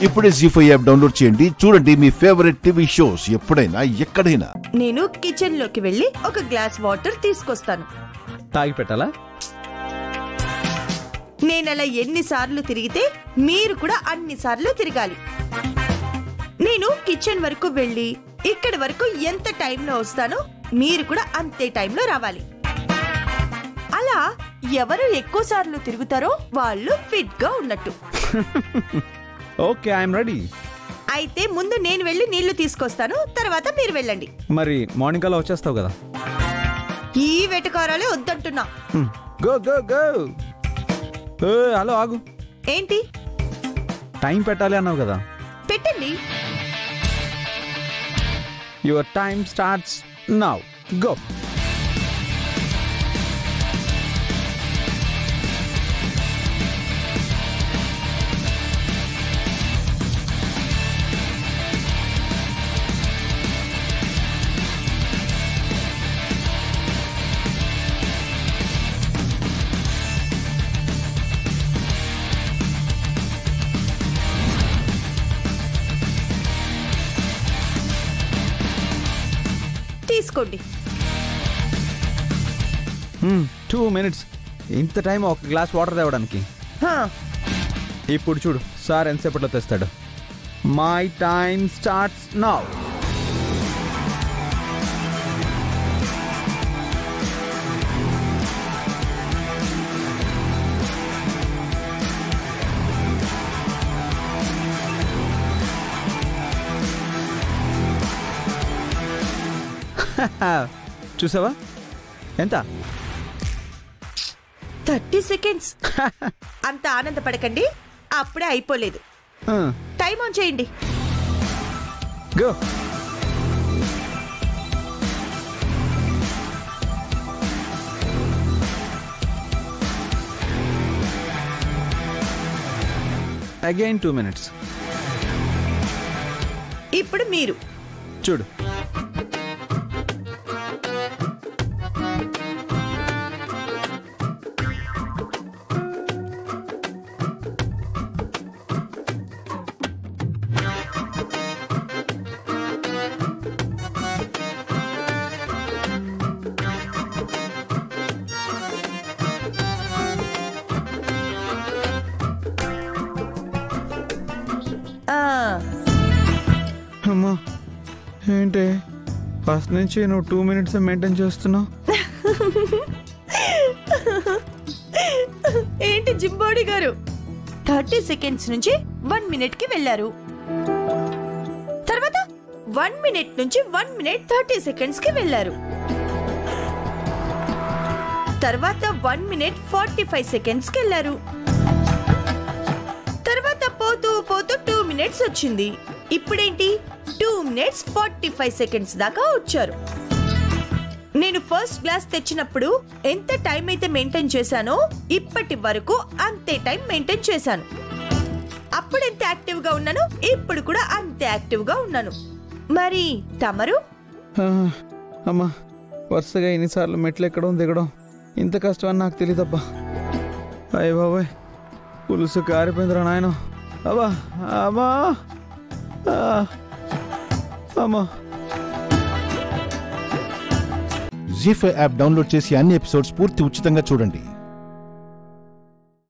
ఇప్పుడే జీ5 app download చేయండి. చూడండి మీ ఫేవరెట్ టీవీ షోస్ ఎప్పుడైనా ఎక్కడైనా. నేను కిచెన్ లోకి వెళ్ళి ఒక గ్లాస్ వాటర్ తీసుకొస్తాను. తాగి పెట్టాలా? నేనలా ఎన్నిసార్లు తిరిగితే మీరు కూడా అన్నిసార్లు తిరగాలి. నేను కిచెన్ వరకు వెళ్ళి ఇక్కడి వరకు ఎంత టైంలో వస్తానో మీరు కూడా అంతే టైంలో రావాలి. అలా ఎవరు ఎక్కువ సార్లు తిరుగుతారో వాళ్ళు ఫిట్ గా ఉన్నట్టు. Okay, I'm ready. అయితే ముందు నేను వెళ్ళి నీళ్లు తీసుకొస్తాను, తర్వాత మీరు వెళ్ళండి. మరి మార్నింగ్ కల్లా వచ్చేస్తావు కదా? ఈ వెటకారాలే వద్దంటున్నా. Go go go. హలో, ఆగు. ఏంటి? టైం పెట్టాలి అన్నావు కదా, పెట్టండి. Your time starts now. Go. తీసుకోండి. 2 minutes. ఇంత టైం ఒక గ్లాస్ వాటర్ తేవడానికి? ఇప్పుడు చూడు సార్ ఎంతసేపట్లో తెస్తాడు. My time starts now. చూసావా ఎంత? 30 seconds. అంత ఆనందపడకండి, అప్పుడే అయిపోలేదు. టైం ఆన్ చేయండి. గో. Again 2 minutes. ఇప్పుడు మీరు చూడు. అమ్మా, ఏంటి ఫస్ట్ నుంచి నువ్వు 2 minutes మెయింటైన్ చేస్తున్నావు? ఏంటి జింబాడీ గారు, 30 seconds నుంచి 1 minute కి వెళ్ళారు. తర్వాత 1 minute నుంచి 1 minute 30 seconds కి వెళ్ళారు. తర్వాత 1 minute 45 seconds కి వెళ్ళారు. తర్వాత పోతూ పోతూ 2 minutes వచ్చింది. ఇప్పుడేంటి 2 minutes 45 seconds దాకా వచ్చారు. నేను ఫస్ట్ గ్లాస్ తెచ్చినప్పుడు ఎంత టైం అయితే మెయింటైన్ చేశానో ఇప్పటి వరకు అంతే టైం మెయింటైన్ చేశాను. అప్పుడు ఎంత యాక్టివ్ గా ఉన్నాను, ఇప్పుడు కూడా అంతే యాక్టివ్ గా ఉన్నాను. మరి తమరు? అమ్మా, వరుసగా ఎన్నిసార్లు మెట్లు ఎక్కడం దిగడం ఇంత కష్టం అని నాకు తెలియదబ్బా. అయ్య బాబాయ్, పులుసు కారిపోయిందిరా నాయన. అబ్బా అమ్మా అమ్మా. జీ5 యాప్ డౌన్లోడ్ చేసి అన్ని ఎపిసోడ్స్ పూర్తి ఉచితంగా చూడండి.